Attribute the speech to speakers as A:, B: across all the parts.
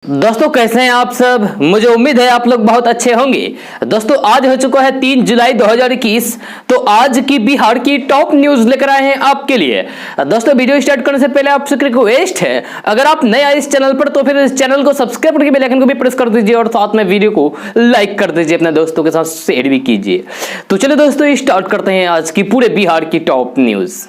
A: दोस्तों कैसे हैं आप सब। मुझे उम्मीद है आप लोग बहुत अच्छे होंगे। दोस्तों आज हो चुका है 3 जुलाई 2021। तो आज की बिहार की टॉप न्यूज लेकर आए हैं आपके लिए। दोस्तों वीडियो स्टार्ट करने से पहले आपसे रिक्वेस्ट है, अगर आप नए आए इस चैनल पर तो फिर इस चैनल को सब्सक्राइब करके बेल आइकन को भी प्रेस कर दीजिए और साथ में वीडियो को लाइक कर दीजिए, अपने दोस्तों के साथ शेयर भी कीजिए। तो चलिए दोस्तों स्टार्ट करते हैं आज की पूरे बिहार की टॉप न्यूज।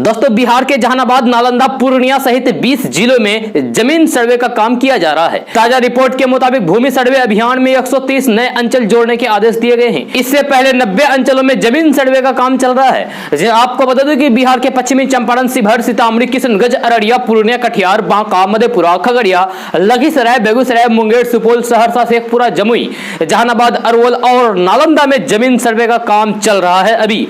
A: दोस्तों बिहार के जहानाबाद, नालंदा, पूर्णिया सहित 20 जिलों में जमीन सर्वे का काम किया जा रहा है। ताजा रिपोर्ट के मुताबिक भूमि सर्वे अभियान में 130 नए अंचल जोड़ने के आदेश दिए गए हैं। इससे पहले 90 अंचलों में जमीन सर्वे का काम चल रहा है। आपको बता दें कि बिहार के पश्चिमी चंपारण, शिवहर, सीतामढ़ी, किशनगंज, अररिया, पूर्णिया, कटिहार, बांका, मधेपुरा, खगड़िया, लखीसराय, बेगूसराय, मुंगेर, सुपौल, सहरसा, शेखपुरा, जमुई, जहानाबाद, अरवल और नालंदा में जमीन सर्वे का काम चल रहा है। अभी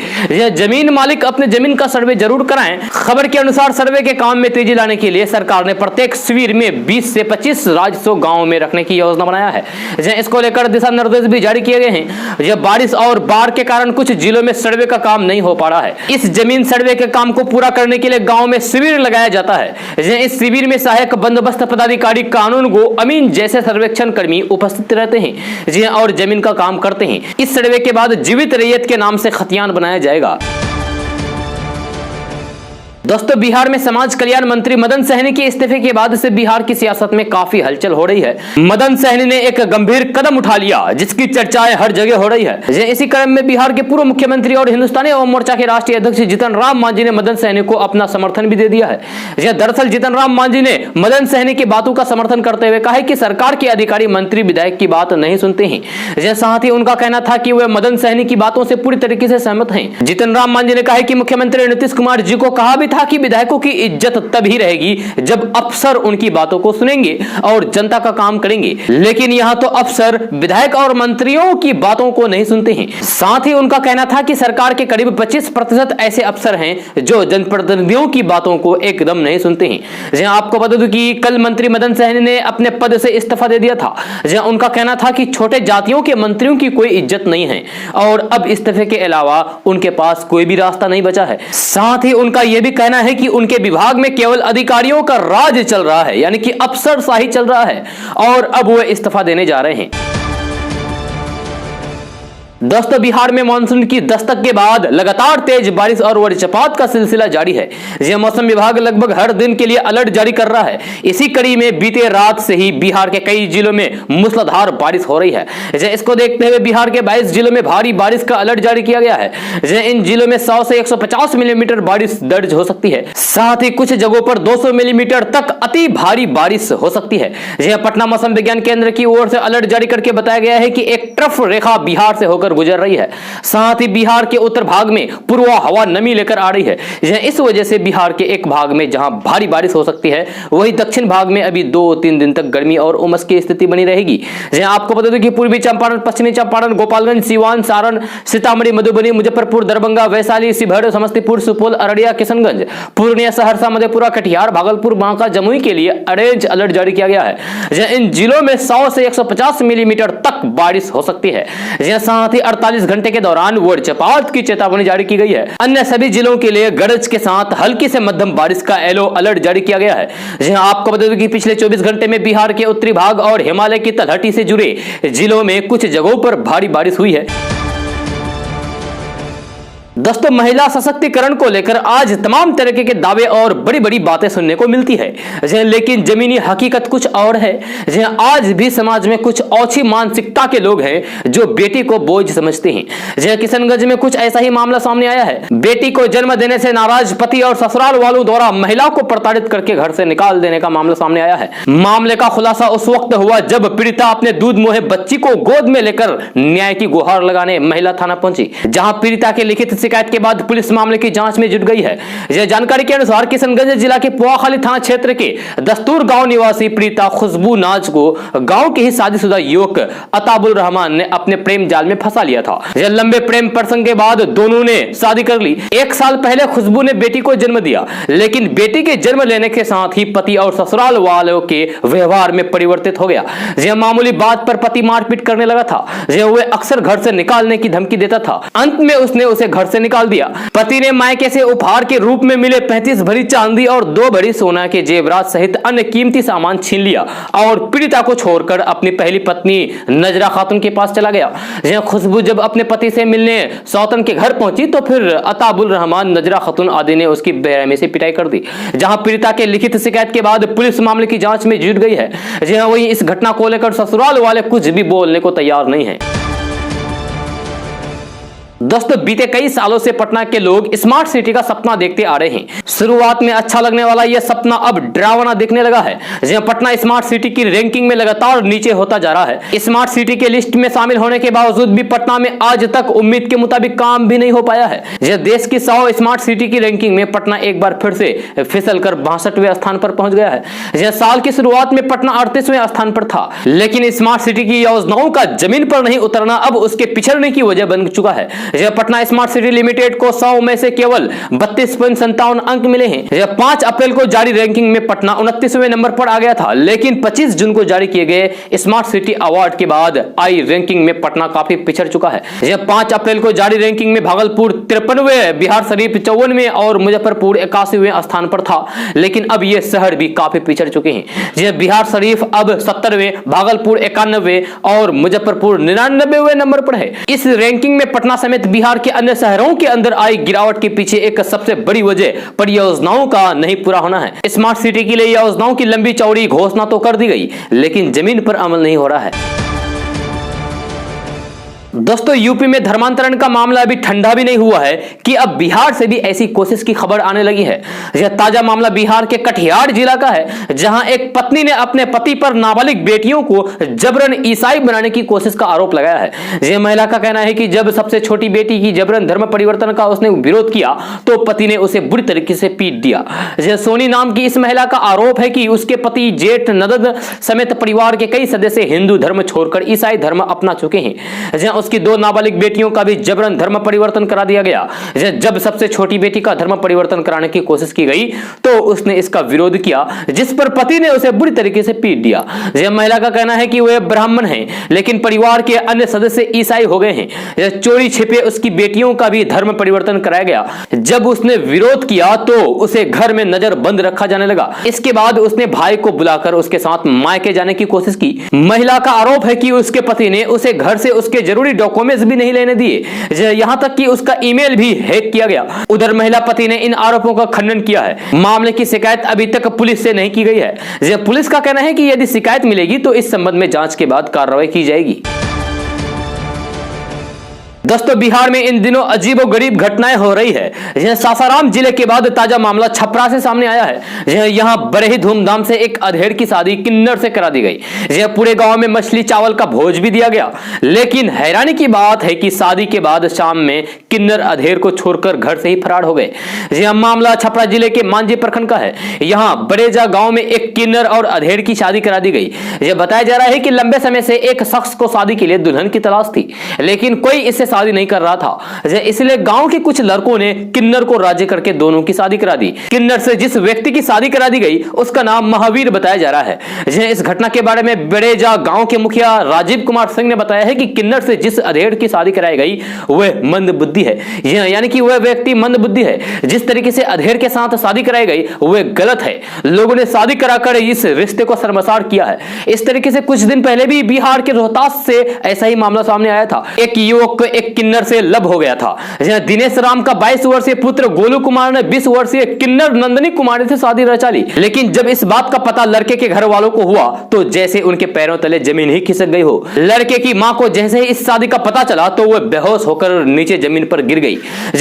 A: जमीन मालिक अपने जमीन का सर्वे जरूर कराएं। खबर के अनुसार सर्वे के काम में तेजी लाने के लिए सरकार ने प्रत्येक शिविर में 20 से 25 राजस्व गांवों में रखने की योजना बनाया है। इसको लेकर दिशा निर्देश भी जारी किए गए हैं। बारिश और बाढ़ के कारण कुछ जिलों में सर्वे का काम नहीं हो पा रहा है। इस जमीन सर्वे के काम को पूरा करने के लिए गांव में शिविर लगाया जाता है। इस शिविर में सहायक बंदोबस्त पदाधिकारी, कानून गो, अमीन जैसे सर्वेक्षण कर्मी उपस्थित रहते हैं और जमीन का काम करते हैं। इस सर्वे के बाद जीवित रैयत के नाम से खतियान बनाया जाएगा। दोस्तों बिहार में समाज कल्याण मंत्री मदन सहनी के इस्तीफे के बाद से बिहार की सियासत में काफी हलचल हो रही है। मदन सहनी ने एक गंभीर कदम उठा लिया जिसकी चर्चाएं हर जगह हो रही है। इसी क्रम में बिहार के पूर्व मुख्यमंत्री और हिंदुस्तानी अवाम मोर्चा के राष्ट्रीय अध्यक्ष जीतन राम मांझी ने मदन सहनी को अपना समर्थन भी दे दिया है। दरअसल जीतन राम मांझी ने मदन सहनी की बातों का समर्थन करते हुए कहा है कि सरकार के अधिकारी, मंत्री, विधायक की बात नहीं सुनते हैं। साथ ही उनका कहना था कि वे मदन सहनी की बातों से पूरी तरीके से सहमत हैं। जीतन राम मांझी ने कहा है कि मुख्यमंत्री नीतीश कुमार जी को कहा भी था कि विधायकों की इज्जत तभी रहेगी जब अफसर उनकी बातों को सुनेंगे और जनता का काम करेंगे, लेकिन यहां तो अफसर विधायक और मंत्रियों की बातों को नहीं सुनते हैं। साथ ही उनका कहना था कि सरकार के करीब 25% ऐसे अफसर हैं जो जनप्रतिनिधियों की बातों को एकदम नहीं सुनते हैं। आपको बता दूं कि कल मंत्री मदन सहनी ने अपने पद से इस्तीफा दे दिया था। उनका कहना था कि छोटे जातियों के मंत्रियों की कोई इज्जत नहीं है और अब इस्तीफे के अलावा उनके पास कोई भी रास्ता नहीं बचा है। साथ ही उनका यह भी कहना है कि उनके विभाग में केवल अधिकारियों का राज चल रहा है, यानी कि अफसरशाही चल रहा है और अब वो इस्तीफा देने जा रहे हैं। दोस्तों बिहार में मानसून की दस्तक के बाद लगातार तेज बारिश और वज्रपात का सिलसिला जारी है। यह मौसम विभाग लगभग हर दिन के लिए अलर्ट जारी कर रहा है। इसी कड़ी में बीते रात से ही बिहार के कई जिलों में मूसलाधार बारिश हो रही है। इसको देखते हुए बिहार के 22 जिलों में भारी बारिश का अलर्ट जारी किया गया है। इन जिलों में 100 से 150 मिलीमीटर बारिश दर्ज हो सकती है। साथ ही कुछ जगहों पर 200 मिलीमीटर तक अति भारी बारिश हो सकती है। पटना मौसम विज्ञान केंद्र की ओर से अलर्ट जारी करके बताया गया है कि एक ट्रफ रेखा बिहार से होकर गुजर रही है। साथ ही बिहार के उत्तर भाग में पूर्वा हवा नमी लेकर आ रही है। इस वजह से बिहार के एक भाग में जहां भारी बारिश हो सकती है, वहीं दक्षिण भाग में अभी 2-3 दिन तक गर्मी और उमस की स्थिति बनी रहेगी। आपको बता दें कि पूर्वी चंपारण, पश्चिमी चंपारण, गोपालगंज, सीवान, सारण, सीतामढ़ी, मधुबनी, मुजफ्फरपुर, दरभंगा, वैशाली, शिवहर, समस्तीपुर, सुपौल, अररिया, किशनगंज, पूर्णिया, सहरसा, मधेपुरा, कटिहार, भागलपुर, बांका, जमुई के लिए ऑरेंज अलर्ट जारी किया गया है। इन जिलों में 100 से 150 मिलीमीटर तक बारिश हो सकती है। साथ ही 48 घंटे के दौरान वज्रपात की चेतावनी जारी की गई है। अन्य सभी जिलों के लिए गरज के साथ हल्की से मध्यम बारिश का येलो अलर्ट जारी किया गया है। आपको बता दें कि पिछले 24 घंटे में बिहार के उत्तरी भाग और हिमालय की तलहटी से जुड़े जिलों में कुछ जगहों पर भारी बारिश हुई है। दोस्तों महिला सशक्तिकरण को लेकर आज तमाम तरह के दावे और बड़ी बड़ी बातें सुनने को मिलती है, लेकिन जमीनी हकीकत कुछ और है। आज भी समाज में कुछ ओछी मानसिकता के लोग हैं जो बेटी को बोझ समझते हैं। किशनगंज में कुछ ऐसा ही मामला सामने आया है। बेटी को जन्म देने से नाराज पति और ससुराल वालों द्वारा महिला को प्रताड़ित करके घर से निकाल देने का मामला सामने आया है। मामले का खुलासा उस वक्त हुआ जब पीड़िता अपने दूध मोहे बच्ची को गोद में लेकर न्याय की गुहार लगाने महिला थाना पहुंची, जहां पीड़िता के लिखित शिकायत के बाद पुलिस मामले की जांच में जुट गई है। यह जानकारी के अनुसार किशनगंज जिला के पुआखाली थाना क्षेत्र के दस्तूर गांव निवासी पीड़िता खुशबू नाज को गांव के ही शादीशुदा युवक अताबुल रहमान ने अपने प्रेम जाल में फंसा लिया था। यह लंबे प्रेम प्रसंग के बाद दोनों ने शादी कर ली। 1 साल पहले खुशबू ने बेटी को जन्म दिया, लेकिन बेटी के जन्म लेने के साथ ही पति और ससुराल वालों के व्यवहार में परिवर्तित हो गया। यह मामूली बात पर पति मारपीट करने लगा था। वह अक्सर घर से निकालने की धमकी देता था। अंत में उसने उसे घर से से निकाल दिया। पति ने मायके से उपहार के रूप में मिले 35 भरी चांदी और 2 भरी सोना के जेवरात सहित अन्य कीमती सामान छीन लिया और पीड़िता को छोड़कर अपनी पहली पत्नी नजरा खातून के पास चला गया। जहां खुशबू जब अपने पति से मिलने सौतन के घर पहुंची तो फिर अताबुल रहमान, नजरा खातून आदि ने उसकी बेरहमी से पिटाई कर दी। जहां पीड़िता के लिखित शिकायत के बाद पुलिस मामले की जांच में जुट गई है। जहां वहीं इस घटना को लेकर ससुराल वाले कुछ भी बोलने को तैयार नहीं है। दोस्तों, बीते कई सालों से पटना के लोग स्मार्ट सिटी का सपना देखते आ रहे हैं। शुरुआत में अच्छा लगने वाला यह सपना अब डरावना दिखने लगा है। जहां पटना स्मार्ट सिटी की रैंकिंग में लगातार नीचे होता जा रहा है। स्मार्ट सिटी के लिस्ट में शामिल होने के बावजूद भी पटना में आज तक उम्मीद के मुताबिक काम भी नहीं हो पाया है। यह देश की 100 स्मार्ट सिटी की रैंकिंग में पटना एक बार फिर से फिसल कर 62वें स्थान पर पहुंच गया है। यह साल की शुरुआत में पटना 38वें स्थान पर था, लेकिन स्मार्ट सिटी की योजनाओं का जमीन पर नहीं उतरना अब उसके पिछड़ने की वजह बन चुका है। यह पटना स्मार्ट सिटी लिमिटेड को 100 में से केवल 32.57 अंक मिले हैं। यह 5 अप्रैल को जारी रैंकिंग में पटना 29वें नंबर पर आ गया था, लेकिन 25 जून को जारी किए गए स्मार्ट सिटी अवार्ड के बाद आई रैंकिंग में पटना काफी पिछड़ चुका है। यह 5 अप्रैल को जारी रैंकिंग में भागलपुर 53वें, बिहार शरीफ 54वें और मुजफ्फरपुर 81वें स्थान पर था, लेकिन अब ये शहर भी काफी पिछड़ चुके हैं। यह बिहार शरीफ अब 70वें, भागलपुर 91वें और मुजफ्फरपुर 99वें नंबर पर है। इस रैंकिंग में पटना समेत बिहार के अन्य शहरों के अंदर आई गिरावट के पीछे एक सबसे बड़ी वजह परियोजनाओं का नहीं पूरा होना है। स्मार्ट सिटी के लिए योजनाओं की लंबी चौड़ी घोषणा तो कर दी गई, लेकिन जमीन पर अमल नहीं हो रहा है। दोस्तों, यूपी में धर्मांतरण का मामला अभी ठंडा भी नहीं हुआ है कि अब बिहार से भी ऐसी कोशिश की खबर आने लगी है। यह ताजा मामला बिहार के कटिहार जिला का है, जहां एक पत्नी ने अपने पति पर नाबालिग बेटियों को जबरन ईसाई बनाने की कोशिश का आरोप लगाया है। यह महिला का कहना है कि जब सबसे छोटी बेटी की जबरन धर्म परिवर्तन का उसने विरोध किया तो पति ने उसे बुरी तरीके से पीट दिया। यह सोनी नाम की इस महिला का आरोप है कि उसके पति, जेठ, ननद समेत परिवार के कई सदस्य हिंदू धर्म छोड़कर ईसाई धर्म अपना चुके हैं। उसकी 2 नाबालिग बेटियों का भी जबरन धर्म परिवर्तन करा दिया गया। जब सबसे छोटी बेटी का धर्म परिवर्तन कराने की कोशिश की गई तो उसने इसका विरोध किया, जिस पर पति ने उसे बुरी तरीके से पीट दिया। यह महिला का कहना है कि वह ब्राह्मण है, लेकिन परिवार के अन्य सदस्य ईसाई हो गए हैं। चोरी छिपे उसकी बेटियों का भी धर्म परिवर्तन कराया गया। जब उसने विरोध किया तो उसे घर में नजर बंद रखा जाने लगा। इसके बाद उसने भाई को बुलाकर उसके साथ मायके जाने की कोशिश की। महिला का आरोप है कि उसके पति ने उसे घर से उसके जरूरी डॉक्यूमेंट्स भी नहीं लेने दिए, यहां तक कि उसका ईमेल भी हैक किया गया। उधर महिला पति ने इन आरोपों का खंडन किया है। मामले की शिकायत अभी तक पुलिस से नहीं की गई है। पुलिस का कहना है कि यदि शिकायत मिलेगी तो इस संबंध में जांच के बाद कार्रवाई की जाएगी। दोस्तों, बिहार में इन दिनों अजीबोगरीब घटनाएं हो रही है। यह सासाराम जिले के बाद ताजा मामला छपरा से सामने आया है। यहां बड़े ही धूमधाम से एक अधेड़ की शादी किन्नर से करा दी गई। यह पूरे गांव में मछली चावल का भोज भी दिया गया, लेकिन हैरानी की बात है कि शादी के बाद शाम में किन्नर अधेड़ को छोड़कर घर से ही फरार हो गए। यह मामला छपरा जिले के मांझी प्रखंड का है। यहां बड़ेजा गांव में एक किन्नर और अधेड़ की शादी करा दी गई। यह बताया जा रहा है कि लंबे समय से एक शख्स को शादी के लिए दुल्हन की तलाश थी, लेकिन कोई इससे शादी नहीं कर रहा था। इसलिए गांव के कुछ लड़कों ने किन्नर को राजी करके दोनों की शादी करा दी। किन्नर से जिस व्यक्ति की शादी करा दी गई उसका नाम महावीर बताया जा रहा है। इस घटना के बारे में बड़ेजा गांव के मुखिया राजीव कुमार सिंह ने बताया है कि किन्नर से जिस अधेड़ की शादी कराई गई वह मंदबुद्धि है, यानी कि वह व्यक्ति मंदबुद्धि है। जिस तरीके से अधेड़ के साथ शादी कराई गई वह गलत है। लोगों ने शादी कराकर इस रिश्ते को शर्मसार किया है। इस तरीके से कुछ दिन पहले भी बिहार के रोहतास से ऐसा ही मामला सामने आया था। एक युवक एक किन्नर से लब हो गया था। दिनेश राम का 22 वर्षीय पुत्र गोलू कुमार ने 20 वर्षीय किन्नर नंदनी कुमारी से शादी रचा ली, लेकिन जब इस बात का पता लड़के के घर वालों को हुआ तो जैसे उनके पैरों तले जमीन ही खिसक गई हो। लड़के की मां को जैसे ही इस शादी का पता चला तो वह बेहोश होकर नीचे जमीन पर गिर गई।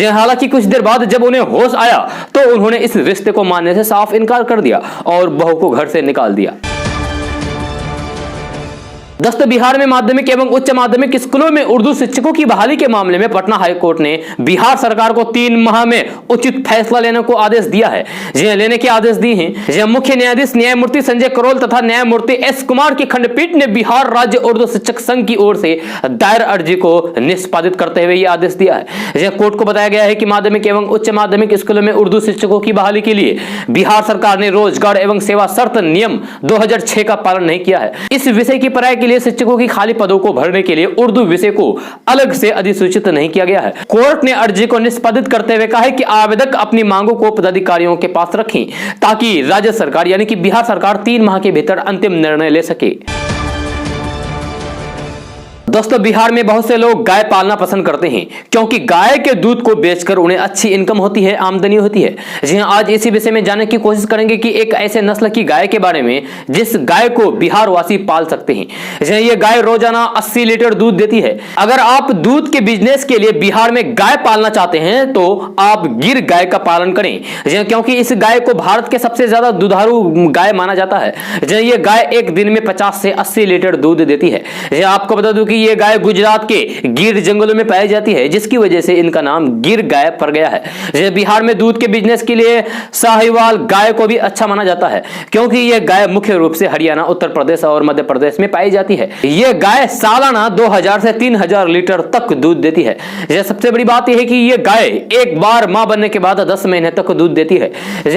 A: हालांकि कुछ देर बाद जब उन्हें होश आया तो उन्होंने इस रिश्ते को मानने से साफ इनकार कर दिया और बहू को घर से निकाल दिया। दोस्तों, बिहार में माध्यमिक एवं उच्च माध्यमिक स्कूलों में उर्दू शिक्षकों की बहाली के मामले में पटना हाईकोर्ट ने बिहार सरकार को 3 माह में उचित फैसला लेने को आदेश दिया है। लेने के आदेश दिए हैं। मुख्य न्यायाधीश न्यायमूर्ति संजय करोल तथा न्यायमूर्ति एस कुमार की खंडपीठ ने बिहार राज्य उर्दू शिक्षक संघ की ओर से दायर अर्जी को निष्पादित करते हुए यह आदेश दिया है। कोर्ट को बताया गया है कि माध्यमिक एवं उच्च माध्यमिक स्कूलों में उर्दू शिक्षकों की बहाली के लिए बिहार सरकार ने रोजगार एवं सेवा शर्त नियम 2006 का पालन नहीं किया है। इस विषय की पढ़ाई के लिए शिक्षकों की खाली पदों को भरने के लिए उर्दू विषय को अलग से अधिसूचित नहीं किया गया है। कोर्ट ने अर्जी को निष्पादित करते हुए कहा है कि आवेदक अपनी मांगों को पदाधिकारियों के पास रखें ताकि राज्य सरकार यानी कि बिहार सरकार 3 माह के भीतर अंतिम निर्णय ले सके। दोस्तों, बिहार में बहुत से लोग गाय पालना पसंद करते हैं क्योंकि गाय के दूध को बेचकर उन्हें अच्छी इनकम होती है, आमदनी होती है। जी हां, आज इसी विषय में जानने की कोशिश करेंगे कि एक ऐसे नस्ल की गाय के बारे में जिस गाय को बिहार वासी पाल सकते हैं। जी हां, ये गाय रोजाना 80 लीटर दूध देती है। अगर आप दूध के बिजनेस के लिए बिहार में गाय पालना चाहते हैं तो आप गिर गाय का पालन करें। जी हां, क्योंकि इस गाय को भारत के सबसे ज्यादा दुधारू गाय माना जाता है। जी हां, ये गाय एक दिन में 50 से 80 लीटर दूध देती है। जी हां, आपको बता दूं कि ये गाय गुजरात के गिर जंगलों में पाई जाती है, जिसकी वजह से इनका नाम गिर गाय पड़ गया है। बिहार में दूध के बिजनेस के लिए साहिवाल गाय को भी अच्छा माना जाता है क्योंकि यह गाय मुख्य रूप से हरियाणा, उत्तर प्रदेश और मध्य प्रदेश में पाई जाती है। यह गाय सालाना 2000 से 3000 लीटर तक दूध देती है। सबसे बड़ी बात यह है कि यह गाय एक बार मां बनने के बाद 10 महीने तक दूध देती है,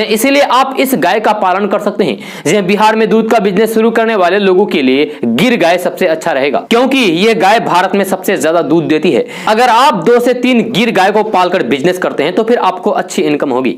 A: इसीलिए आप इस गाय का पालन कर सकते हैं। बिहार में दूध का बिजनेस शुरू करने वाले लोगों के लिए गिर गाय सबसे अच्छा रहेगा क्योंकि यह गाय भारत में सबसे ज्यादा दूध देती है। अगर आप 2 से 3 गिर गाय को पालकर बिजनेस करते हैं तो फिर आपको अच्छी इनकम होगी।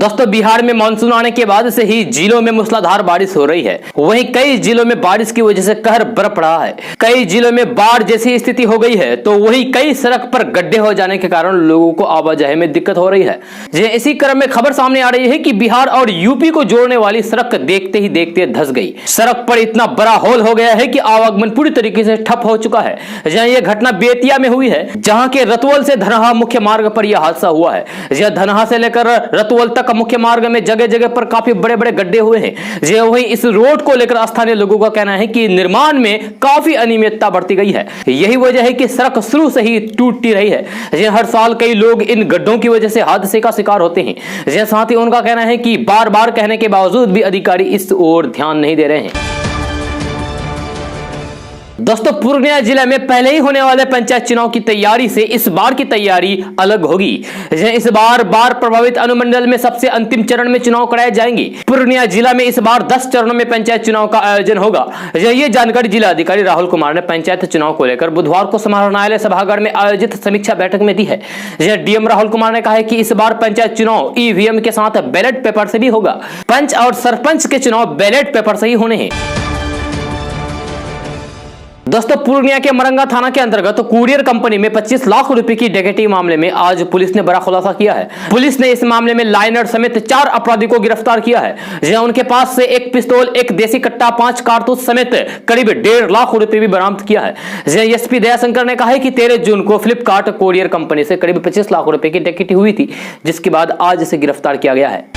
A: दोस्तों, बिहार में मानसून आने के बाद से ही जिलों में मूसलाधार बारिश हो रही है। वहीं कई जिलों में बारिश की वजह से कहर बरप रहा है। कई जिलों में बाढ़ जैसी स्थिति हो गई है तो वहीं कई सड़क पर गड्ढे हो जाने के कारण लोगों को आवाजाही में दिक्कत हो रही है। इसी क्रम में खबर सामने आ रही है कि बिहार और यूपी को जोड़ने वाली सड़क देखते ही देखते धंस गई। सड़क पर इतना बड़ा होल हो गया है कि आवागमन पूरी तरीके से ठप हो चुका है। यह घटना बेतिया में हुई है, जहां के रतुवल से धनहा मुख्य मार्ग पर यह हादसा हुआ है। धनहा से लेकर रतुवल तक मुख्य मार्ग में जगह जगह पर काफी बड़े बड़े गड्ढे हुए हैं। वहीं इस रोड को लेकर स्थानीय लोगों का कहना है कि निर्माण में काफी अनियमितता बढ़ती गई है। यही वजह है कि सड़क शुरू से ही टूटती रही है। हर साल कई लोग इन गड्ढों की वजह से हादसे का शिकार होते हैं। साथ ही उनका कहना है कि बार बार कहने के बावजूद भी अधिकारी इस ओर ध्यान नहीं दे रहे हैं। दोस्तों, पूर्णिया जिले में पहले ही होने वाले पंचायत चुनाव की तैयारी से इस बार की तैयारी अलग होगी। इस बार बाढ़ प्रभावित अनुमंडल में सबसे अंतिम चरण में चुनाव कराए जाएंगे। पूर्णिया जिला में इस बार 10 चरणों में पंचायत चुनाव का आयोजन होगा। ये जानकारी जिला अधिकारी राहुल कुमार ने पंचायत चुनाव को लेकर बुधवार को समाहरणालय सभागार में आयोजित समीक्षा बैठक में दी है। डीएम राहुल कुमार ने कहा है कि इस बार पंचायत चुनाव ईवीएम के साथ बैलेट पेपर से भी होगा। पंच और सरपंच के चुनाव बैलेट पेपर से ही होने हैं। दोस्तों, पूर्णिया के मरंगा थाना के अंतर्गत कुरियर कंपनी में 25 लाख रुपए की डकैती मामले में आज पुलिस ने बड़ा खुलासा किया है। पुलिस ने इस मामले में लाइनर समेत 4 अपराधी को गिरफ्तार किया है। उनके पास से 1 पिस्तौल, 1 देसी कट्टा, 5 कारतूस समेत करीब 1.5 लाख रुपए भी बरामद किया है। एसपी दयाशंकर ने कहा है कि 13 जून को फ्लिपकार्ट कुरियर कंपनी से करीब 25 लाख रुपए की डकैती हुई थी, जिसके बाद आज इसे गिरफ्तार किया गया है।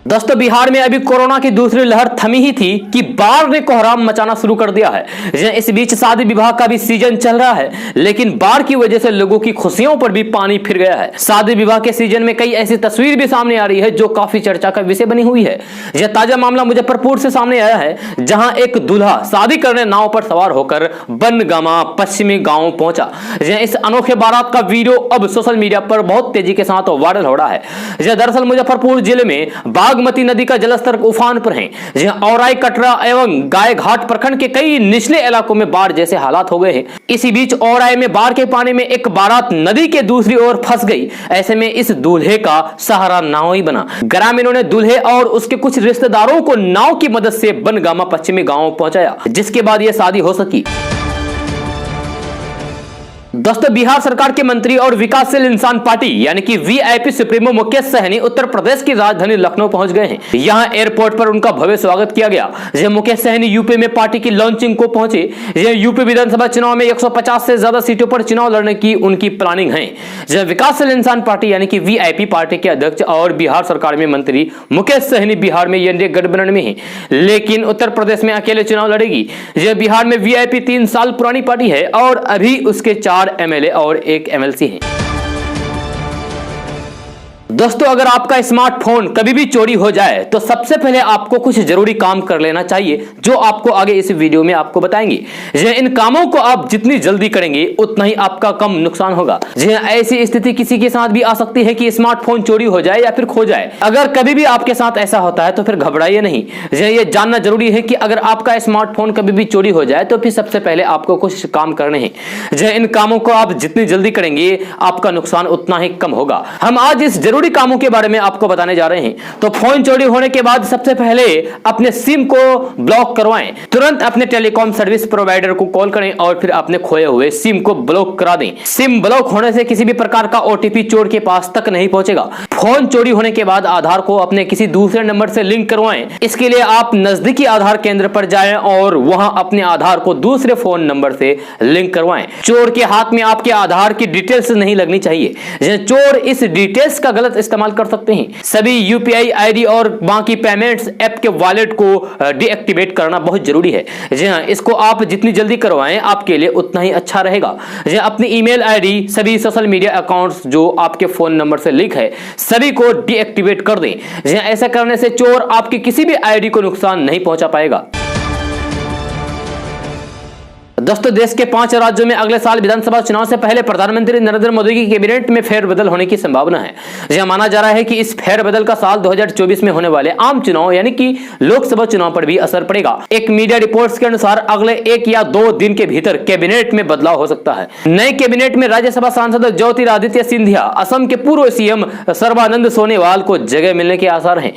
A: दोस्तों, बिहार में अभी कोरोना की दूसरी लहर थमी ही थी कि बाढ़ ने कोहराम मचाना शुरू कर दिया है। इस बीच शादी विवाह का भी सीजन चल रहा है, लेकिन बाढ़ की वजह से लोगों की खुशियों पर भी पानी फिर गया है। शादी विवाह के सीजन में कई ऐसी तस्वीर भी सामने आ रही है जो काफी चर्चा का विषय बनी हुई है। यह ताजा मामला मुजफ्फरपुर से सामने आया है, जहां एक दूल्हा शादी करने नाव पर सवार होकर बनगामा पश्चिमी गांव पहुंचा। इस अनोखे बारात का वीडियो अब सोशल मीडिया पर बहुत तेजी के साथ वायरल हो रहा है। दरअसल मुजफ्फरपुर जिले में बागमती नदी का जलस्तर उफान पर है, जहां औराई, कटरा एवं गाय घाट प्रखंड के कई निचले इलाकों में बाढ़ जैसे हालात हो गए हैं। इसी बीच औराई में बाढ़ के पानी में एक बारात नदी के दूसरी ओर फंस गई। ऐसे में इस दूल्हे का सहारा नाव ही बना। ग्रामीणों ने दूल्हे और उसके कुछ रिश्तेदारों को नाव की मदद से बनगामा पश्चिमी गांव पहुंचाया, जिसके बाद यह शादी हो सकी। दोस्तों, बिहार सरकार के मंत्री और विकासशील इंसान पार्टी यानी कि वीआईपी सुप्रीमो मुकेश सहनी उत्तर प्रदेश की राजधानी लखनऊ पहुंच गए हैं। यहां एयरपोर्ट पर उनका भव्य स्वागत किया गया। मुकेश सहनी यूपी में पार्टी की लॉन्चिंग को पहुंचे। यूपी विधानसभा चुनाव में 150 से ज्यादा सीटों पर चुनाव लड़ने की उनकी प्लानिंग है। विकासशील इंसान पार्टी यानी कि वीआईपी पार्टी के अध्यक्ष और बिहार सरकार में मंत्री मुकेश सहनी बिहार में एनडीए गठबंधन में है, लेकिन उत्तर प्रदेश में अकेले चुनाव लड़ेगी। बिहार में वीआईपी 3 साल पुरानी पार्टी है और अभी उसके 4 एमएलए और 1 एमएलसी हैं। दोस्तों, अगर आपका स्मार्टफोन कभी भी चोरी हो जाए तो सबसे पहले आपको कुछ जरूरी काम कर लेना चाहिए, जो आपको आगे इस वीडियो में आपको बताएंगे। इन कामों को आप जितनी जल्दी करेंगे उतना ही आपका कम नुकसान होगा। ऐसी स्थिति किसी के साथ भी आ सकती है कि स्मार्टफोन चोरी हो जाए या फिर खो जाए। अगर कभी भी आपके साथ ऐसा होता है तो फिर घबराइए नहीं। ये जानना जरूरी है कि अगर आपका स्मार्टफोन कभी भी चोरी हो जाए तो फिर सबसे पहले आपको कुछ काम करने हैं। इन कामों को आप जितनी जल्दी करेंगे आपका नुकसान उतना ही कम होगा। हम आज इस जरूरी कामों के बारे में आपको बताने जा रहे हैं। तो फोन चोरी होने के बाद सबसे पहले अपने सिम को ब्लॉक करवाएं। तुरंत अपने टेलीकॉम सर्विस प्रोवाइडर को कॉल करें और फिर अपने खोए हुए सिम को ब्लॉक करा दें। सिम ब्लॉक होने से किसी भी प्रकार का ओटीपी चोर के पास तक नहीं पहुंचेगा। फोन चोरी होने के बाद आधार को अपने किसी दूसरे नंबर से लिंक करवाएं। इसके लिए आप नजदीकी आधार केंद्र पर जाएं और वहां अपने आधार को दूसरे फोन नंबर से लिंक करवाएं। चोर के हाथ में आपके आधार की डिटेल्स नहीं लगनी चाहिए। चोर इस डिटेल्स का गलत इस्तेमाल कर सकते हैं। सभी यूपीआई आईडी और बाकी पेमेंट्स ऐप के वॉलेट को डीएक्टिवेट करना बहुत जरूरी है। जी हां, इसको आप जितनी जल्दी करवाएं आपके लिए उतना ही अच्छा रहेगा। अपनी ईमेल आईडी, सभी सोशल मीडिया अकाउंट्स जो आपके फोन नंबर से लिंक है सभी को डीएक्टिवेट कर दें। ऐसा करने से चोर आपकी किसी भी आईडी को नुकसान नहीं पहुंचा पाएगा। दोस्तों, देश के 5 राज्यों में अगले साल विधानसभा चुनाव से पहले प्रधानमंत्री नरेंद्र मोदी की कैबिनेट में फेरबदल होने की संभावना है। यह माना जा रहा है कि इस फेरबदल का साल 2024 में होने वाले आम चुनाव यानी कि लोकसभा चुनाव पर भी असर पड़ेगा। एक मीडिया रिपोर्ट्स के अनुसार अगले 1 या 2 दिन के भीतर कैबिनेट में बदलाव हो सकता है। नए कैबिनेट में राज्यसभा सांसद ज्योतिरादित्य सिंधिया, असम के पूर्व सीएम सर्बानंद सोनोवाल को जगह मिलने के आसार हैं।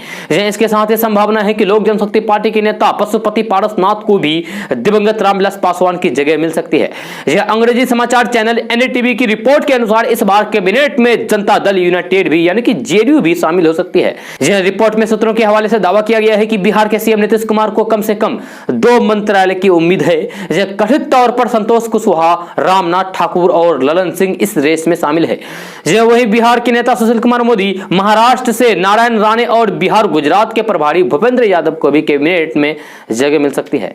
A: इसके साथ ही संभावना है कि लोक जनशक्ति पार्टी के नेता पशुपति पारसनाथ को भी दिवंगत रामविलास पासवान की जगह मिल सकती है। यह अंग्रेजी समाचार चैनल एनडीटीवी की रिपोर्ट के अनुसार इस बार कैबिनेट में जनता दल यूनाइटेड भी यानी कि जेडीयू भी शामिल हो सकती है। यह रिपोर्ट में सूत्रों के हवाले से दावा किया गया है कि बिहार के सीएम नीतीश कुमार को कम से कम 2 मंत्रालय की उम्मीद है। यह कथित तौर पर संतोष कुशवाहा, रामनाथ ठाकुर और ललन सिंह इस रेस में शामिल है। यह वही बिहार के नेता सुशील कुमार मोदी, महाराष्ट्र से नारायण राणे और बिहार गुजरात के प्रभारी भूपेंद्र यादव को भी कैबिनेट में जगह मिल सकती है।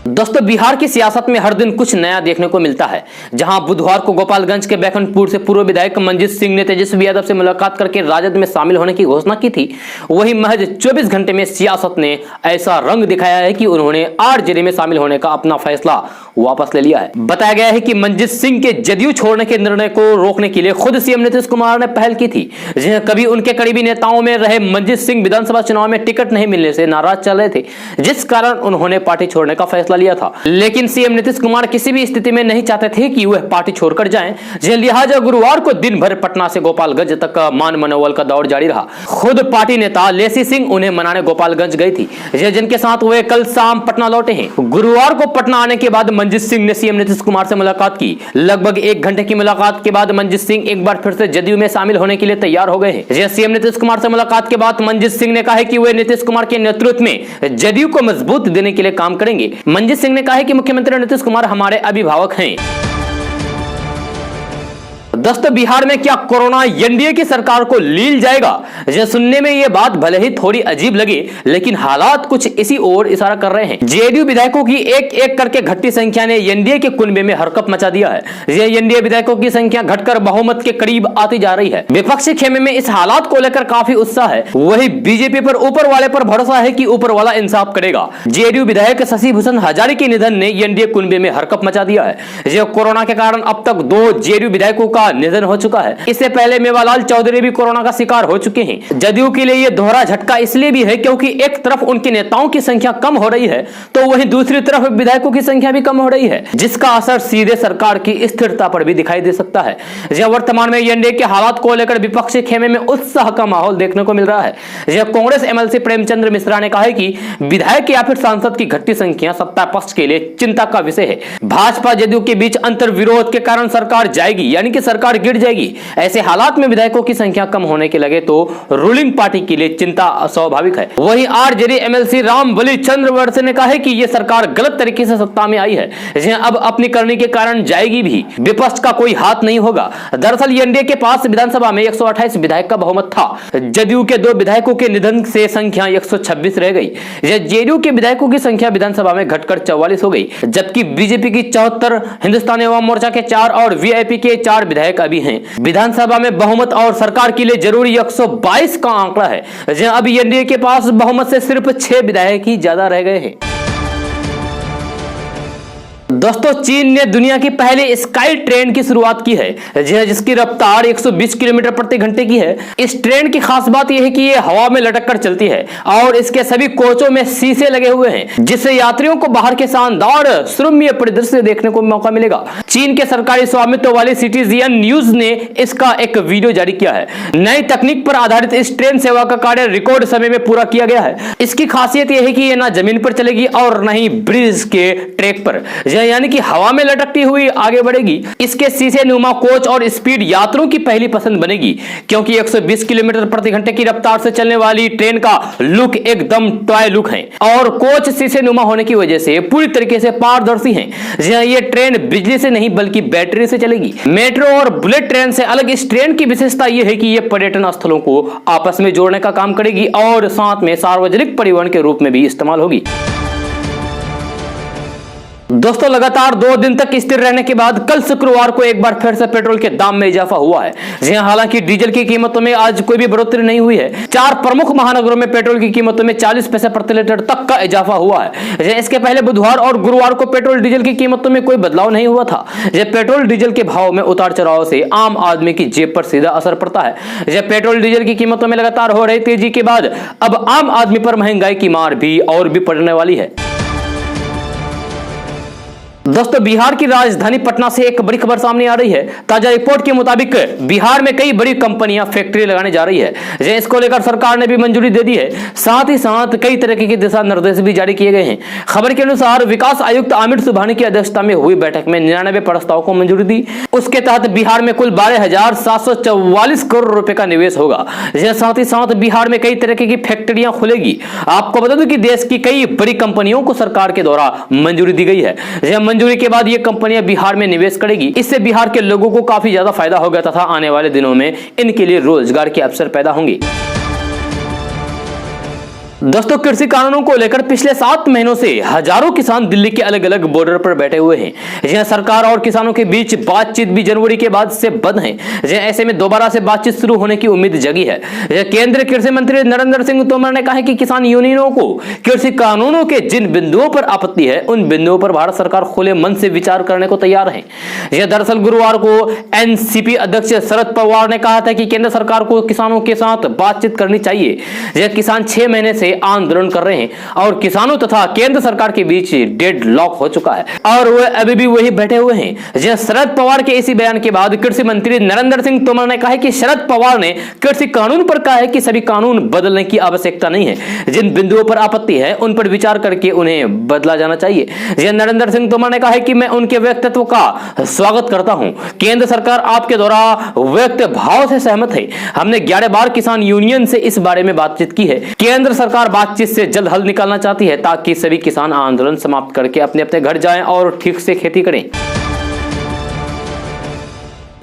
A: दोस्तों, बिहार की सियासत में हर दिन कुछ नया देखने को मिलता है। जहां बुधवार को गोपालगंज के बैकुंठपुर से पूर्व विधायक मंजीत सिंह ने तेजस्वी यादव से मुलाकात करके राजद में शामिल होने की घोषणा की थी, वहीं महज 24 घंटे में सियासत ने ऐसा रंग दिखाया है कि उन्होंने आरजेडी में शामिल होने का अपना फैसला वापस ले लिया है। बताया गया है कि मंजीत सिंह के जदयू छोड़ने के निर्णय को रोकने के लिए खुद सीएम नीतीश कुमार ने पहल की थी। कभी उनके करीबी नेताओं में रहे मंजीत सिंह विधानसभा चुनाव में टिकट नहीं मिलने से नाराज चल रहे थे, जिस कारण उन्होंने पार्टी छोड़ने का फैसला लिया था। लेकिन सीएम नीतीश कुमार किसी भी स्थिति में नहीं चाहते थे कि वह पार्टी छोड़कर जाएं। लिहाजा गुरुवार को दिन भर पटना से गोपालगंज तक मान मनोबल का दौर जारी रहा। खुद पार्टी नेता लेसी सिंह उन्हें मनाने गोपालगंज गई थी, जिनके साथ वे कल शाम पटना लौटे हैं। गुरुवार को पटना आने के बाद मंजीत सिंह ने सीएम नीतीश कुमार से मुलाकात की। लगभग 1 घंटे की मुलाकात के बाद मंजीत सिंह एक बार फिर से जदयू में शामिल होने के लिए तैयार हो गए हैं। सीएम नीतीश कुमार से मुलाकात के बाद मंजीत सिंह ने कहा है कि वे नीतीश कुमार के नेतृत्व में जदयू को मजबूत देने के लिए काम करेंगे। मंजीत सिंह ने कहा है कि मुख्यमंत्री नीतीश कुमार हमारे अभिभावक हैं। दोस्तों, बिहार में क्या कोरोना एनडीए की सरकार को लील जाएगा? सुनने में यह बात भले ही थोड़ी अजीब लगे, लेकिन हालात कुछ इसी ओर इशारा कर रहे हैं। जेडीयू विधायकों की एक एक करके घटती संख्या ने एनडीए के कुनबे में हरकत मचा दिया है। यह एनडीए विधायकों की संख्या घटकर बहुमत के करीब आती जा रही है। विपक्षी खेमे में इस हालात को लेकर काफी उत्साह है। वही बीजेपी पर ऊपर वाले पर भरोसा है कि ऊपर वाला इंसाफ करेगा। जेडीयू विधायक शशि भूषण हजारी के निधन ने एनडीए कुनबे में हरकत मचा दिया है। कोरोना के कारण अब तक 2 जेडीयू विधायकों का निधन हो चुका है। इससे पहले मेवालाल चौधरी भी कोरोना का शिकार हो चुके हैं। जदयू के लिए यह दोहरा झटका इसलिए भी है क्योंकि एक तरफ उनके नेताओं की संख्या कम हो रही है तो वहीं दूसरी तरफ विधायकों की संख्या भी कम हो रही है, जिसका असर सीधे सरकार की स्थिरता पर भी दिखाई दे सकता है। वर्तमान में एनडीए के हालात को लेकर विपक्षी खेमे में उत्साह का माहौल देखने को मिल रहा है। कांग्रेस एमएलसी प्रेमचंद्र मिश्रा ने कहा है कि विधायक या फिर सांसद की घटती संख्या सत्ता पक्ष के लिए चिंता का विषय है। भाजपा जदयू के बीच अंतर विरोध के कारण सरकार जाएगी यानी कि सरकार गिर जाएगी। ऐसे हालात में विधायकों की संख्या कम होने के लगे तो रूलिंग पार्टी के लिए चिंता स्वाभाविक है। वहीं आरजेडी एमएलसी रामबली चंद्रवंशी ने कहा है कि यह सरकार गलत तरीके से सत्ता में आई है, अब अपनी करनी के कारण जाएगी भी, विपक्ष का कोई हाथ नहीं होगा। दरअसल एनडीए के पास विधानसभा में 128 विधायक का बहुमत था। जदयू के 2 विधायकों के निधन से संख्या 126 रह गई। जेडीयू के विधायकों की संख्या विधानसभा में घटकर 44 हो गई, जबकि बीजेपी की 74, हिंदुस्तानी अवाम मोर्चा के 4 और वीआईपी के 4 विधायक विधायक अभी हैं। विधानसभा में बहुमत और सरकार के लिए जरूरी 122 का आंकड़ा है, जहां अभी एनडीए के पास बहुमत से सिर्फ 6 विधायक ही ज्यादा रह गए हैं। दोस्तों, चीन ने दुनिया की पहली स्काई ट्रेन की शुरुआत की है, जिसकी रफ्तार 120 किलोमीटर प्रति घंटे की है। इस ट्रेन की खास बात यह है कि यह हवा में लटक कर चलती है और इसके सभी कोचों में शीशे लगे हुए हैं, जिससे यात्रियों को बाहर के शानदार श्रम्य परिदृश्य देखने को मौका मिलेगा। चीन के सरकारी स्वामित्व वाली सिटीजन न्यूज ने इसका एक वीडियो जारी किया है। नई तकनीक पर आधारित इस ट्रेन सेवा का कार्य रिकॉर्ड समय में पूरा किया गया है। इसकी खासियत यह है कि यह ना जमीन पर चलेगी और न ही ब्रिज के ट्रैक पर, यानी कि हवा में लटकती हुई आगे बढ़ेगी। इसके शीशे नुमा कोच और स्पीड यात्रियों की पहली पसंद बनेगी, क्योंकि 120 किलोमीटर प्रति घंटे की रफ्तार से चलने वाली ट्रेन का लुक एकदम टॉय लुक है और कोच शीशे नुमा होने की वजह से पूरी तरीके से पारदर्शी है। ये ट्रेन बिजली से नहीं बल्कि बैटरी से चलेगी। मेट्रो और बुलेट ट्रेन से अलग इस ट्रेन की विशेषता यह है कि यह पर्यटन स्थलों को आपस में जोड़ने का काम करेगी और साथ में सार्वजनिक परिवहन के रूप में भी इस्तेमाल होगी। दोस्तों, लगातार 2 दिन तक स्थिर रहने के बाद कल शुक्रवार को एक बार फिर से पेट्रोल के दाम में इजाफा हुआ है। हालांकि डीजल की कीमतों में आज कोई भी बढ़ोतरी नहीं हुई है। 4 प्रमुख महानगरों में पेट्रोल की कीमतों में 40 पैसे प्रति लीटर तक का इजाफा हुआ है। इसके पहले बुधवार और गुरुवार को पेट्रोल डीजल की कीमतों में कोई बदलाव नहीं हुआ था। पेट्रोल डीजल के भाव में उतार चढ़ाव से आम आदमी की जेब पर सीधा असर पड़ता है। पेट्रोल डीजल की कीमतों में लगातार हो रही तेजी के बाद अब आम आदमी पर महंगाई की मार भी और भी पड़ने वाली है। दोस्तों, बिहार की राजधानी पटना से एक बड़ी खबर सामने आ रही है। ताजा रिपोर्ट के मुताबिक बिहार में कई बड़ी कंपनियां फैक्ट्री लगाने जा रही है। इसको लेकर सरकार ने भी मंजूरी दे दी है। साथ ही साथ कई तरह के दिशा निर्देश भी जारी किए गए हैं। खबर के अनुसार विकास आयुक्त आमिर सुबहानी की अध्यक्षता में हुई बैठक में 99 प्रस्ताव को मंजूरी दी। उसके तहत बिहार में कुल 12,744 करोड़ रुपए का निवेश होगा। साथ ही साथ बिहार में कई तरह की फैक्ट्रियां खुलेगी। आपको बता दूं कि देश की कई बड़ी कंपनियों को सरकार के द्वारा मंजूरी दी गई है। मंजूरी के बाद ये कंपनियां बिहार में निवेश करेगी। इससे बिहार के लोगों को काफी ज्यादा फायदा होगा तथा आने वाले दिनों में इनके लिए रोजगार के अवसर पैदा होंगे। दोस्तों, कृषि कानूनों को लेकर पिछले 7 महीनों से हजारों किसान दिल्ली के अलग अलग बॉर्डर पर बैठे हुए हैं। जहां सरकार और किसानों के बीच बातचीत भी जनवरी के बाद से बंद है। ऐसे में दोबारा से बातचीत शुरू होने की उम्मीद जगी है। केंद्रीय कृषि मंत्री नरेंद्र सिंह तोमर ने कहा है कि किसान यूनियनों को कृषि कानूनों के जिन बिंदुओं पर आपत्ति है उन बिंदुओं पर भारत सरकार खुले मन से विचार करने को तैयार है। दरअसल गुरुवार को एनसीपी अध्यक्ष शरद पवार ने कहा था कि केंद्र सरकार को किसानों के साथ बातचीत करनी चाहिए। किसान 6 महीने से आंदोलन कर रहे हैं और किसानों तथा केंद्र सरकार के बीच डेडलॉक हो चुका है और वे अभी भी वही बैठे हुए हैं। शरद पवार के इसी बयान के बाद कृषि मंत्री नरेंद्र सिंह तोमर ने कहा है कि शरद पवार ने कृषि कानून पर कहा है कि सभी कानून बदलने की आवश्यकता नहीं है। जिन बिंदुओं पर आपत्ति है उन पर विचार करके उन्हें बदला जाना चाहिए। नरेंद्र सिंह तोमर ने कहा है कि मैं उनके व्यक्तित्व का स्वागत करता हूं। केंद्र सरकार आपके द्वारा व्यक्त भाव से सहमत है। हमने 11 बार किसान यूनियन से इस बारे में बातचीत की है। केंद्र सरकार बातचीत से जल्द हल निकालना चाहती है ताकि सभी किसान आंदोलन समाप्त करके अपने अपने घर जाएं और ठीक से खेती करें।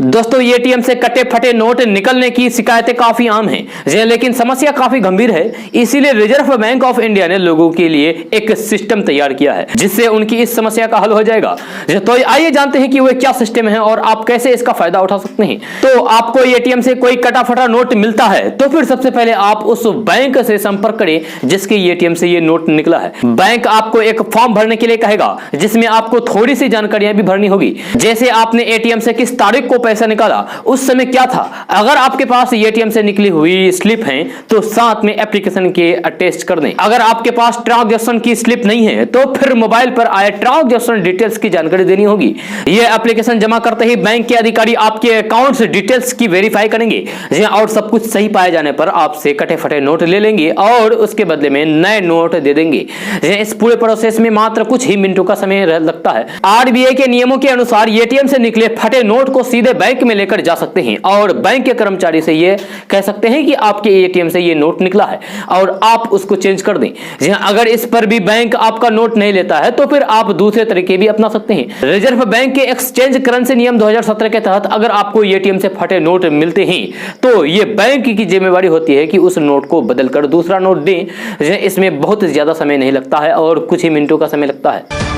A: दोस्तों, एटीएम से कटे फटे नोट निकलने की शिकायतें काफी आम हैं, लेकिन समस्या काफी गंभीर है। इसीलिए रिजर्व बैंक ऑफ इंडिया ने लोगों के लिए एक सिस्टम तैयार किया है जिससे उनकी इस समस्या का हल हो जाएगा। तो आइए जानते हैं कि वह क्या सिस्टम है और आप कैसे इसका फायदा उठा सकते हैं। तो आपको एटीएम से कोई कटा फटा नोट मिलता है तो फिर सबसे पहले आप उस बैंक से संपर्क करें जिसके एटीएम से ये नोट निकला है। बैंक आपको एक फॉर्म भरने के लिए कहेगा जिसमें आपको थोड़ी सी जानकारियां भी भरनी होगी, जैसे आपने एटीएम से किस तारीख को पैसा निकाला, उस समय क्या था। अगर आपके पास एटीएम से निकली हुई स्लिप है तो साथ में एप्लीकेशन के अटैच कर दें। अगर आपके पास ट्रांजैक्शन की स्लिप नहीं है तो फिर मोबाइल पर आए ट्रांजैक्शन डिटेल्स की जानकारी देनी होगी। यह एप्लीकेशन जमा करते ही बैंक के अधिकारी आपके अकाउंट से डिटेल्स की वेरीफाई करेंगे और सब कुछ सही पाए जाने पर आपसे कटे फटे नोट ले लेंगे और उसके बदले में नए नोट दे देंगे। इस पूरे प्रोसेस में मात्र कुछ ही मिनटों का समय लगता है। आरबीआई के नियमों के अनुसार एटीएम से निकले फटे नोट को सीधे बैंक में लेकर जा सकते हैं और बैंक के कर्मचारी से ये कह सकते हैं कि आपके एटीएम से ये नोट निकला है और आप उसको चेंज कर दें। अगर इस पर भी बैंक आपका नोट नहीं लेता है तो फिर आप दूसरे तरीके भी अपना सकते हैं। रिजर्व बैंक के एक्सचेंज करेंसी नियम 2017 के तहत अगर आपको एटीएम से फटे नोट मिलते हैं तो ये बैंक की जिम्मेवारी होती है कि उस नोट को बदलकर दूसरा नोट दें। इसमें बहुत ज्यादा समय नहीं लगता है और कुछ ही मिनटों का समय लगता है।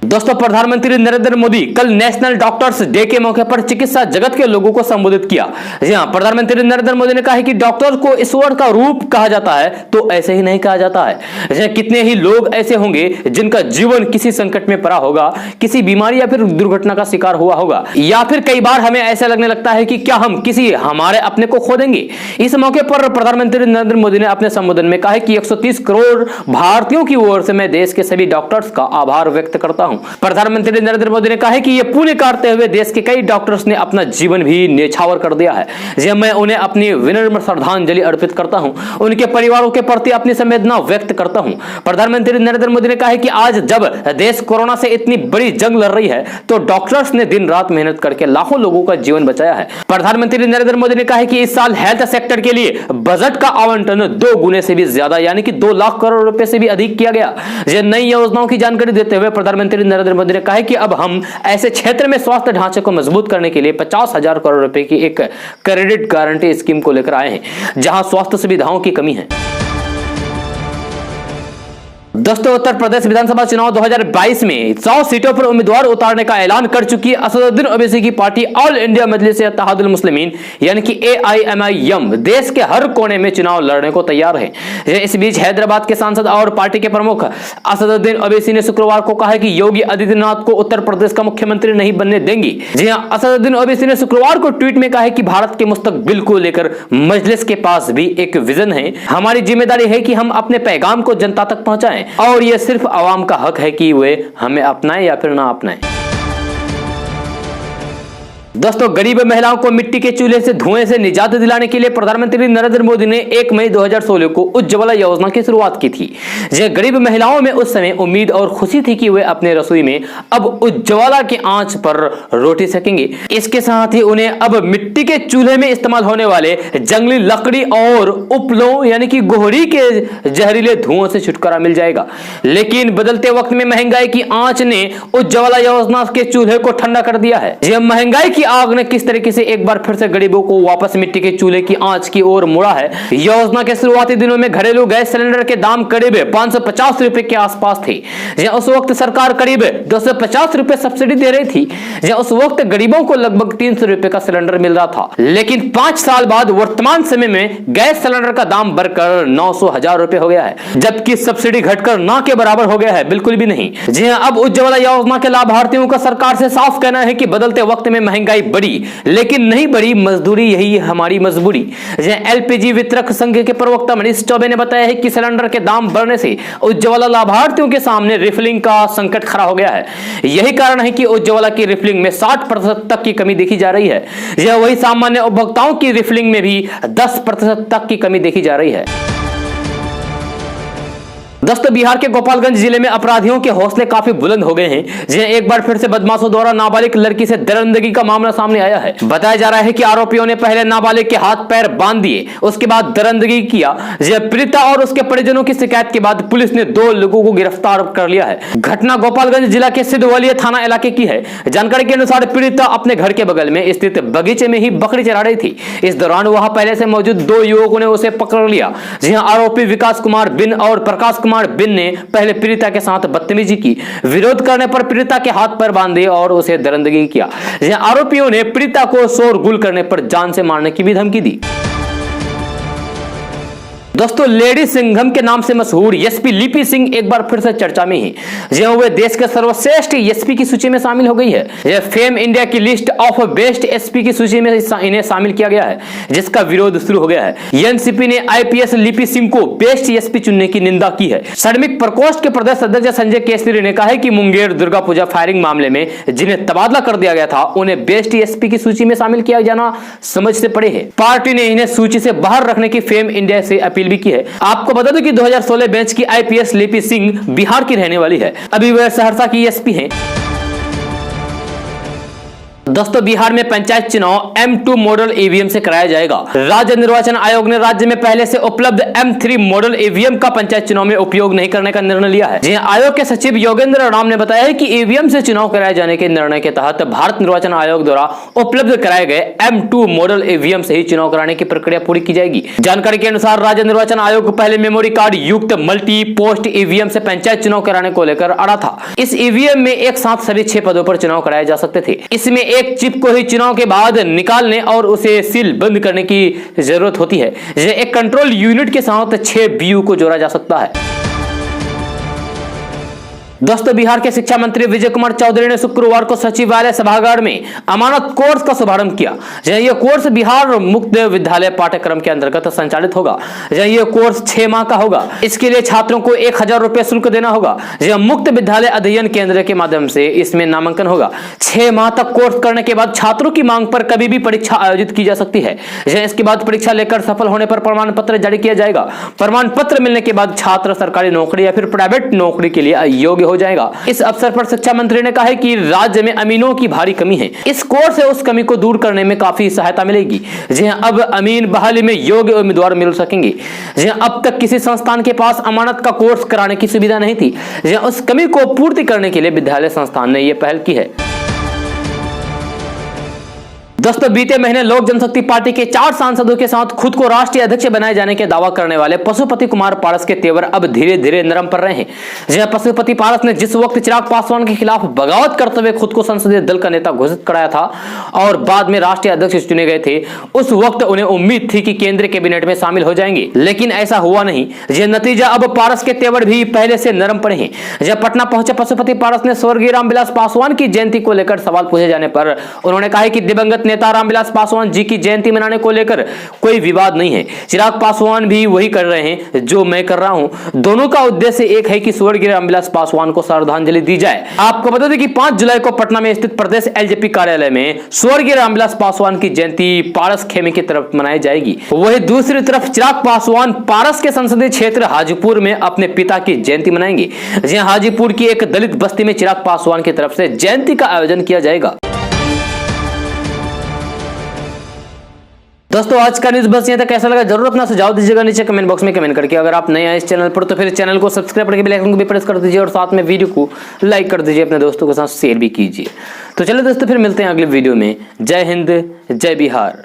A: दोस्तों, प्रधानमंत्री नरेंद्र मोदी कल नेशनल डॉक्टर्स डे के मौके पर चिकित्सा जगत के लोगों को संबोधित किया। जी हां, प्रधानमंत्री नरेंद्र मोदी ने कहा है कि डॉक्टर को ईश्वर का रूप कहा जाता है, तो ऐसे ही नहीं कहा जाता है। कितने ही लोग ऐसे होंगे जिनका जीवन किसी संकट में पड़ा होगा, किसी बीमारी या फिर दुर्घटना का शिकार हुआ होगा, या फिर कई बार हमें ऐसा लगने लगता है कि क्या हम किसी हमारे अपने को खो देंगे। इस मौके पर प्रधानमंत्री नरेंद्र मोदी ने अपने संबोधन में कहा कि 130 करोड़ भारतीयों की ओर से मैं देश के सभी डॉक्टर्स का आभार व्यक्त करता हूं। प्रधानमंत्री नरेंद्र मोदी ने कहा है कि यह पुण्य करते हुए देश के कई डॉक्टर्स ने अपना जीवन भी न्यौछावर कर दिया है। मैं उन्हें अपनी विनम्र श्रद्धांजलि अर्पित करता हूं, उनके परिवारों के प्रति अपनी संवेदना व्यक्त करता हूं। प्रधानमंत्री नरेंद्र मोदी ने कहा है कि आज जब देश कोरोना से इतनी बड़ी जंग लड़ रही है, तो डॉक्टर्स ने दिन रात मेहनत करके लाखों लोगों का जीवन बचाया है। प्रधानमंत्री नरेंद्र मोदी ने कहा है कि इस साल हेल्थ सेक्टर के लिए बजट का आवंटन 2 गुने से भी ज्यादा यानी कि 2 लाख करोड़ रुपए से भी अधिक किया गया। नई योजनाओं की जानकारी देते हुए प्रधानमंत्री नरेंद्र मोदी ने कहा है कि अब हम ऐसे क्षेत्र में स्वास्थ्य ढांचे को मजबूत करने के लिए 50,000 करोड़ रुपए की एक क्रेडिट गारंटी स्कीम को लेकर आए हैं, जहां स्वास्थ्य सुविधाओं की कमी है। दोस्तों, उत्तर प्रदेश विधानसभा चुनाव 2022 में 100 सीटों पर उम्मीदवार उतारने का ऐलान कर चुकी असदुद्दीन ओवैसी की पार्टी ऑल इंडिया मजलिस इत्तेहादुल मुस्लिमीन यानी कि AIMIM देश के हर कोने में चुनाव लड़ने को तैयार है। इस बीच हैदराबाद के सांसद और पार्टी के प्रमुख असदुद्दीन ओवैसी ने शुक्रवार को कहा कि योगी आदित्यनाथ को उत्तर प्रदेश का मुख्यमंत्री नहीं बनने देंगी। जी हां, असदुद्दीन ओवैसी ने शुक्रवार को ट्वीट में कहा है कि भारत के मुस्तकबिल को लेकर मजलिस के पास भी एक विजन है। हमारी जिम्मेदारी है कि हम अपने पैगाम को जनता तक पहुंचाएं और यह सिर्फ आवाम का हक है कि वे हमें अपनाएं या फिर ना अपनाएं। दोस्तों, गरीब महिलाओं को मिट्टी के चूल्हे से धुएं से निजात दिलाने के लिए प्रधानमंत्री नरेंद्र मोदी ने 1 मई 2016 को उज्ज्वला योजना की शुरुआत की थी। गरीब महिलाओं में उस समय उम्मीद और खुशी थी कि वे अपने रसोई में अब उज्ज्वला की आंच पर रोटी सेकेंगे। इसके साथ ही उन्हें अब मिट्टी के चूल्हे में इस्तेमाल होने वाले जंगली लकड़ी और उपलों यानी कि गोहरी के जहरीले धुओं से छुटकारा मिल जाएगा। लेकिन बदलते वक्त में महंगाई की आंच ने उज्ज्वला योजना के चूल्हे को ठंडा कर दिया है। महंगाई की आग ने किस तरीके से एक बार फिर से गरीबों को वापस मिट्टी के चूल्हे की आंच की ओर मोड़ा है। योजना के शुरुआती दिनों में घरेलू गैस सिलेंडर के दाम करीब 550 रुपए के आसपास थे। उस वक्त सरकार करीब 250 रुपए सब्सिडी दे रही थी। उस वक्त गरीबों को लगभग 300 रुपए का सिलेंडर मिल रहा था। लेकिन 5 साल बाद वर्तमान समय में गैस सिलेंडर का दाम बढ़कर 900,000 रुपए हो गया है, जबकि सब्सिडी घटकर ना के बराबर हो गया है, बिल्कुल भी नहीं। जी हां, अब उज्ज्वला योजना के लाभार्थियों का सरकार से साफ कहना है कि बदलते वक्त में महंगाई बढ़ी लेकिन नहीं बढ़ी मजदूरी, यही हमारी मजबूरी। LPG वितरक संघ के प्रवक्ता मनीष चौबे ने बताया है कि सिलेंडर के दाम बढ़ने से उज्ज्वला लाभार्थियों के सामने रिफिलिंग का संकट खड़ा हो गया है। यही कारण है कि उज्ज्वला की रिफिलिंग में 60% तक की कमी देखी जा रही है। वही सामान्य उपभोक्ताओं की रिफिलिंग में भी 10% तक की कमी देखी जा रही है। दोस्तों, बिहार के गोपालगंज जिले में अपराधियों के हौसले काफी बुलंद हो गए हैं। एक बार फिर से बदमाशों द्वारा नाबालिग लड़की से दरिंदगी का मामला सामने आया है। बताया जा रहा है कि आरोपियों ने पहले नाबालिग के हाथ पैर बांध दिए, उसके बाद दरिंदगी किया। पीड़िता और उसके परिजनों की शिकायत के बाद पुलिस ने 2 लोगों को गिरफ्तार कर लिया है। घटना गोपालगंज जिला के सिद्धवलिया थाना इलाके की है। जानकारी के अनुसार पीड़िता अपने घर के बगल में स्थित बगीचे में ही बकरी चरा रही थी। इस दौरान वहां पहले से मौजूद 2 युवकों ने उसे पकड़ लिया। आरोपी विकास कुमार बिन और प्रकाश कुमार बिन ने पहले पीड़िता के साथ बदतमीजी की। विरोध करने पर पीड़िता के हाथ पैर बांधे और उसे दरिंदगी किया। आरोपियों ने पीड़िता को शोरगुल करने पर जान से मारने की भी धमकी दी। दोस्तों, लेडी सिंघम के नाम से मशहूर एसपी लिपि सिंह एक बार फिर से चर्चा में है। वे देश के सर्वश्रेष्ठ एसपी की सूची में शामिल हो गई है। यह फेम इंडिया की लिस्ट ऑफ बेस्ट एसपी की सूची में इन्हें शामिल किया गया है, जिसका विरोध शुरू हो गया है। एनसीपी ने आईपीएस लिपि सिंह को बेस्ट एसपी चुनने की निंदा की है। श्रमिक प्रकोष्ठ के प्रदेश अध्यक्ष संजय केसरी ने कहा है कि मुंगेर दुर्गा पूजा फायरिंग मामले में जिन्हें तबादला कर दिया गया था, उन्हें बेस्ट एसपी की सूची में शामिल किया जाना समझ से परे है। पार्टी ने इन्हें सूची से बाहर रखने की फेम इंडिया से अपील भी की है। आपको बता दूं कि 2016 बैच की आईपीएस लिपि सिंह बिहार की रहने वाली है। अभी वह सहरसा की एसपी हैं। दोस्तों बिहार में पंचायत चुनाव M2 मॉडल ईवीएम से कराया जाएगा। राज्य निर्वाचन आयोग ने राज्य में पहले से उपलब्ध M3 मॉडल ईवीएम का पंचायत चुनाव में उपयोग नहीं करने का निर्णय लिया है। आयोग के सचिव योगेंद्र राम ने बताया है कि ईवीएम से चुनाव कराए जाने के निर्णय के तहत भारत निर्वाचन आयोग द्वारा उपलब्ध कराए गए M2 मॉडल ईवीएम से ही चुनाव कराने की प्रक्रिया पूरी की जाएगी। जानकारी के अनुसार राज्य निर्वाचन आयोग को पहले मेमोरी कार्ड युक्त मल्टी पोस्ट ईवीएम से पंचायत चुनाव कराने को लेकर अड़ा था। इस ईवीएम में एक साथ सभी 6 पदों पर चुनाव कराए जा सकते थे। इसमें एक चिप को ही चुनाव के बाद निकालने और उसे सील बंद करने की जरूरत होती है। एक कंट्रोल यूनिट के साथ 6 BU को जोड़ा जा सकता है। दोस्तों बिहार के शिक्षा मंत्री विजय कुमार चौधरी ने शुक्रवार को सचिवालय सभागार में अमानत कोर्स का शुभारंभ किया। यह कोर्स बिहार मुक्त विद्यालय पाठ्यक्रम के अंतर्गत संचालित होगा। यह कोर्स 6 माह का होगा। इसके लिए छात्रों को 1000 रुपए शुल्क देना होगा। यह मुक्त विद्यालय अध्ययन केंद्र के माध्यम से इसमें नामांकन होगा। 6 माह तक कोर्स करने के बाद छात्रों की मांग पर कभी भी परीक्षा आयोजित की जा सकती है। इसके बाद परीक्षा लेकर सफल होने पर प्रमाण पत्र जारी किया जाएगा। प्रमाण पत्र मिलने के बाद छात्र सरकारी नौकरी या फिर प्राइवेट नौकरी के लिए योग्य हो जाएगा। इस अवसर पर शिक्षा मंत्री ने कहा है कि राज्य में अमीनों की भारी कमी है। इस कोर्स से उस कमी को दूर करने में काफी सहायता मिलेगी। अब अमीन बहाली में योग्य उम्मीदवार मिल सकेंगे। अब तक किसी संस्थान के पास अमानत का कोर्स कराने की सुविधा नहीं थी। उस कमी को पूर्ति करने के लिए विद्यालय संस्थान ने यह पहल की है। दोस्तों बीते महीने लोक जनशक्ति पार्टी के 4 सांसदों के साथ खुद को राष्ट्रीय अध्यक्ष बनाए जाने के दावा करने वाले पशुपति कुमार पारस के तेवर अब धीरे धीरे नरम पड़ रहे हैं। पशुपति पारस ने जिस वक्त चिराग पासवान के खिलाफ बगावत करते हुए खुद को संसदीय दल का नेता घोषित कराया था और बाद में राष्ट्रीय अध्यक्ष चुने गए थे, उस वक्त उन्हें उम्मीद थी कि केंद्रीय कैबिनेट में शामिल हो जाएंगे, लेकिन ऐसा हुआ नहीं। नतीजा अब पारस के तेवर भी पहले से नरम पड़े हैं। पटना पहुंचे पशुपति पारस ने स्वर्गीय रामविलास पासवान की जयंती को लेकर सवाल पूछे जाने पर उन्होंने कहा कि दिवंगत नेता रामविलास पासवान जी की जयंती मनाने को लेकर कोई विवाद नहीं है। चिराग पासवान भी वही कर रहे हैं जो मैं कर रहा हूं। दोनों का उद्देश्य एक है कि स्वर्गीय रामविलास पासवान को श्रद्धांजलि दी जाए। आपको बता दें कि 5 जुलाई को पटना में स्थित प्रदेश LJP कार्यालय में स्वर्गीय रामविलास पासवान की जयंती पारस खेमे की तरफ मनाई जाएगी। वही दूसरी तरफ चिराग पासवान पारस के संसदीय क्षेत्र हाजीपुर में अपने पिता की जयंती मनाएंगे। हाजीपुर की एक दलित बस्ती में चिराग पासवान की तरफ से जयंती का आयोजन किया जाएगा। दोस्तों आज का न्यूज बस यहाँ तक। कैसा लगा जरूर अपना सुझाव दीजिएगा नीचे कमेंट बॉक्स में कमेंट करके। अगर आप नए आए इस चैनल पर तो फिर चैनल को सब्सक्राइब करके बेल आइकन को भी प्रेस कर दीजिए और साथ में वीडियो को लाइक कर दीजिए, अपने दोस्तों के साथ शेयर भी कीजिए। तो चलिए दोस्तों फिर मिलते हैं अगले वीडियो में। जय हिंद, जय बिहार।